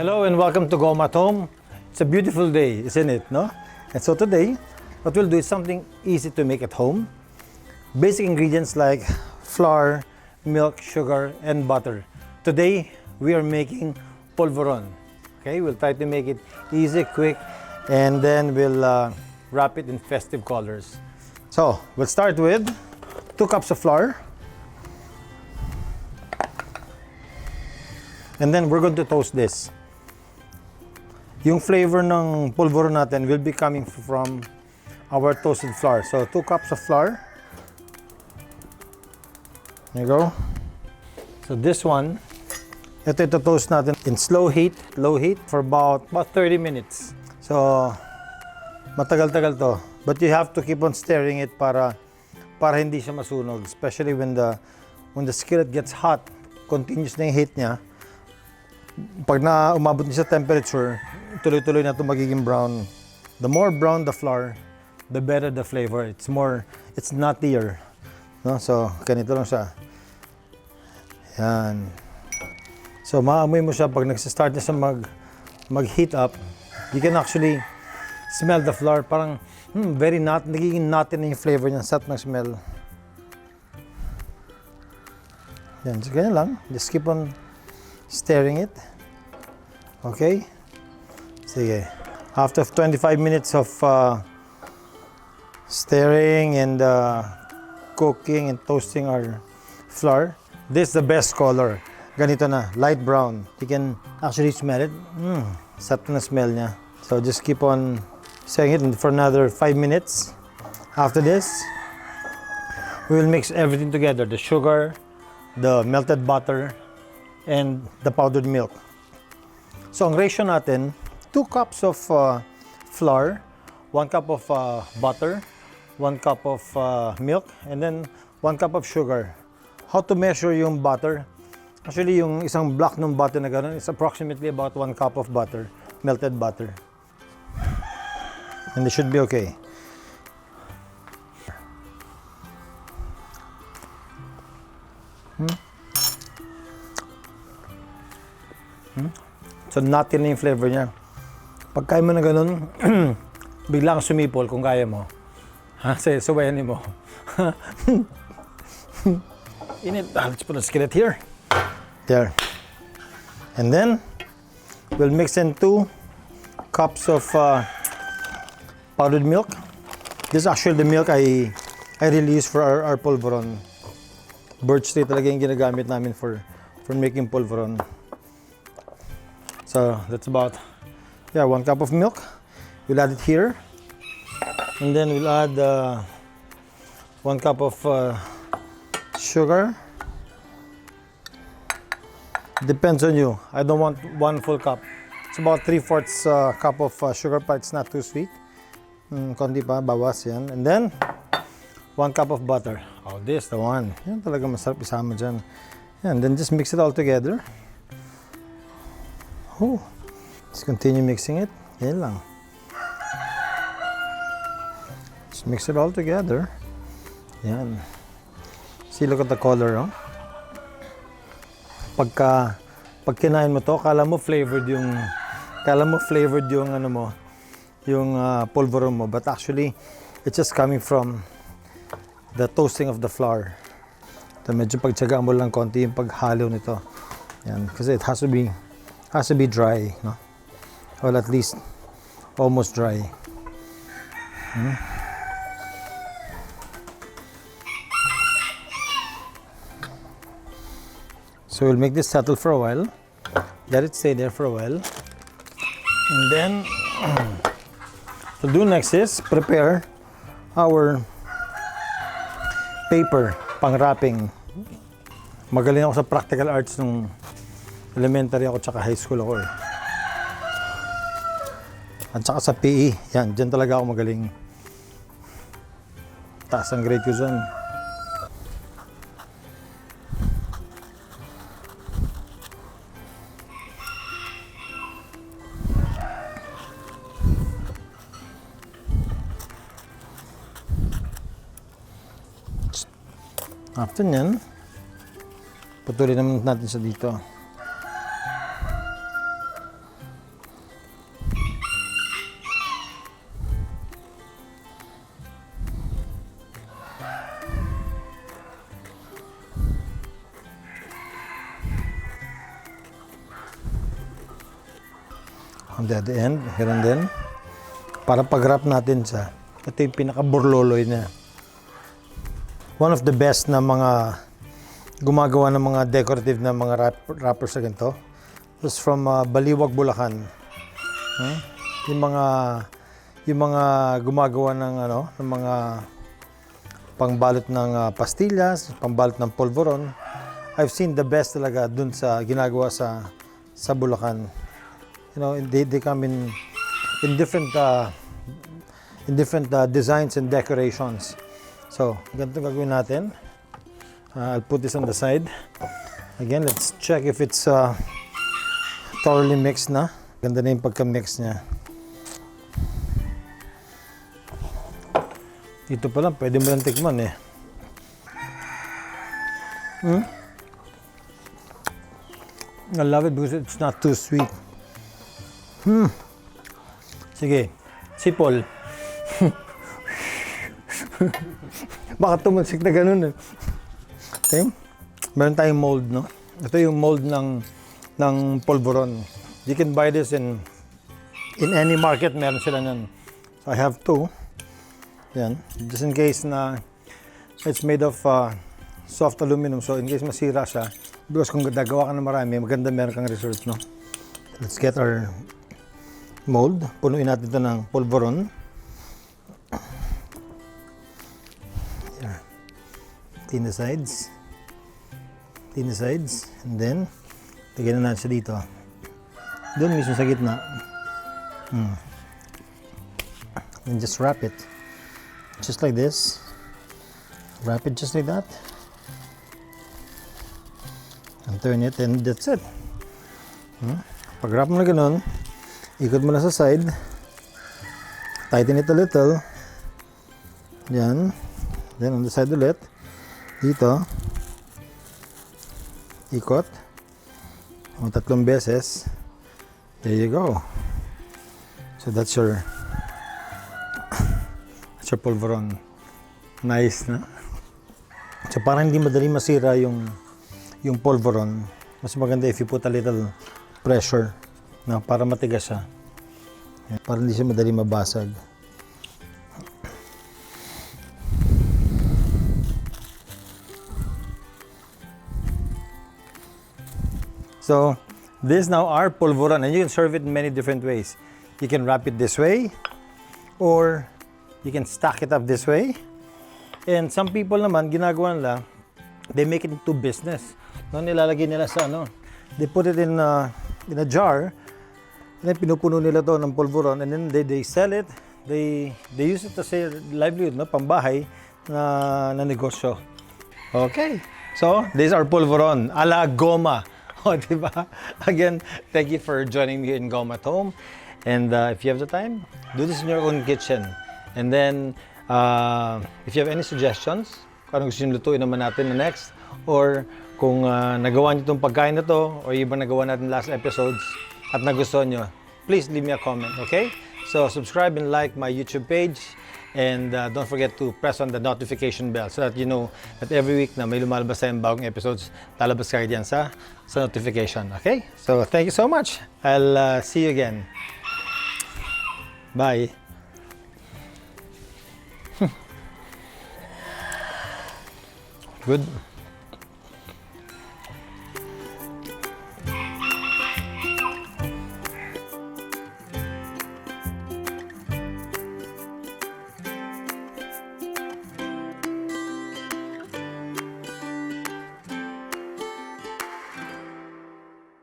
Hello and welcome to Goma at Home. It's a beautiful day, isn't it, no? And so today, what we'll do is something easy to make at home. Basic ingredients like flour, milk, sugar, and butter. Today, we are making polvoron. Okay, we'll try to make it easy, quick, and then we'll wrap it in festive colors. So, we'll start with 2 cups of flour. And then we're going to toast this. Yung flavor ng polvoron natin will be coming from our toasted flour. So 2 cups of flour. There you go. So this one, ito toast natin in low heat for about 30 minutes. So matagal-tagal to. But you have to keep on stirring it para hindi siya masunog, especially when the skillet gets hot, continuous na yung heat niya. Pag na umabot niya sa temperature, tuloy-tuloy na ito magiging brown. The more brown the flour, the better the flavor. It's nuttier. No? So, ganito lang siya. Yan. So, maamoy mo siya pag nagsistart na siya mag-heat up. You can actually smell the flour. Parang, very nut. Nagiging nutty na yung flavor niya. Sarap ng smell. Yan. So, ganyan lang. Just keep on stirring it. Okay? Sige. After 25 minutes of stirring and cooking and toasting our flour, this is the best color. Ganito na, light brown. You can actually smell it. Sarap na smell niya. So just keep on stirring it for another 5 minutes. After this, we will mix everything together. The sugar, the melted butter, and the powdered milk. So, ang ratio natin, 2 cups of flour, 1 cup of butter, 1 cup of milk, and then 1 cup of sugar. How to measure yung butter? Actually, yung isang block ng butter na gano'n is approximately about 1 cup of butter, melted butter. And it should be okay. So, nutty na yung flavor niya. Pag kaya mo na ganun, biglang sumipol kung kaya mo. Subayanin mo. Init. Let's put a skillet here. There. And then, we'll mix in 2 cups of powdered milk. This is actually the milk I really use for our polvoron. Birch tree talaga yung ginagamit namin for making polvoron. So that's about 1 cup of milk. We'll add it here, and then we'll add 1 cup of sugar. Depends on you. I don't want 1 full cup. It's about 3/4 cup of sugar, but it's not too sweet. Konti pa, bawas yan. And then 1 cup of butter. Oh, this the one. Yan talaga masarap isama dyan. And then just mix it all together. Oh, just continue mixing it. Yan lang. Just mix it all together. Yan. See, look at the color, oh. Pag kinain mo to, kala mo flavored yung ano mo, yung polvoron mo, but actually it's just coming from the toasting of the flour. So, medyo pagtiyagaan mo lang konti yung paghalo nito. Yan, kasi it has to be dry, no? Well, at least almost dry. So we'll make this settle for a while. Let it stay there for a while. And then, what we'll do next is prepare our paper pang wrapping. Magaling ako sa practical arts nung elementary ako tsaka high school ako eh. At saka sa PE, yan, dyan talaga ako magaling. Taas ang grade ko dyan. After nyan, putulin naman natin sa dito. on the other end, here and then. Para pag-wrap natin sa, ito yung pinaka-burloloy na. One of the best na mga gumagawa ng mga decorative na mga wrappers na ganito. It was from Baliwag, Bulacan. Yung mga gumagawa ng ng mga pangbalot ng pastillas, pangbalot ng polvoron. I've seen the best talaga dun sa ginagawa sa Bulacan. You know, they come in different designs and decorations. So, ganito gagawin natin. I'll put this on the side. Again, let's check if it's thoroughly mixed na. Ganda na yung pagka-mix niya. Dito pa lang, pwede mo lang tikman eh. I love it because it's not too sweet. Sige, sipol. Baka tumansik na ganun eh. Okay. Meron tayong mold, no? Ito yung mold ng polvoron. You can buy this in any market, meron sila nan. So I have two. Yan. Just in case na it's made of soft aluminum. So in case masira siya, because kung gagawa ka ng marami, maganda meron kang result, no? Let's get our mold. Punuin natin ito ng polvoron. Here. Thin the sides. Thin the sides. And then, lagyan na natin siya dito. Doon mismo sa gitna. And just wrap it. Just like this. Wrap it just like that. And turn it, and that's it. Pag wrap mo na ganun, ikot mo na sa side. Tighten it a little. Yan. Then on the side ulit. Dito. Ikot. O 3 beses. There you go. So that's your polvoron. Nice, na? So para hindi madali masira yung polvoron, mas maganda if you put a little pressure na para matigas siya. Para hindi siya madali mabasag. So this now our polvoron, and you can serve it in many different ways. You can wrap it this way, or you can stack it up this way. And some people naman, ginagawa nila, they make it into business. No, nilalagay nila sa they put it in a jar, and then pinupuno nila to ng polvoron, and then they sell it. They use it as a livelihood, no, pambahay na negosyo. Okay, so this is our polvoron a la Goma. O, diba? Again, thank you for joining me here in Goma at Home. And if you have the time, do this in your own kitchen. And then, if you have any suggestions, kung anong gusto nyo lutuin naman natin na next, or kung nagawa nyo itong pagkain na to, or ibang nagawa natin last episodes, at nagustuhan nyo, please leave me a comment, okay? So, subscribe and like my YouTube page, and don't forget to press on the notification bell so that you know that every week na may lumalabas tayong bagong episodes, lalabas kayo diyan sa notification, okay? So, thank you so much. I'll see you again. Bye. Good.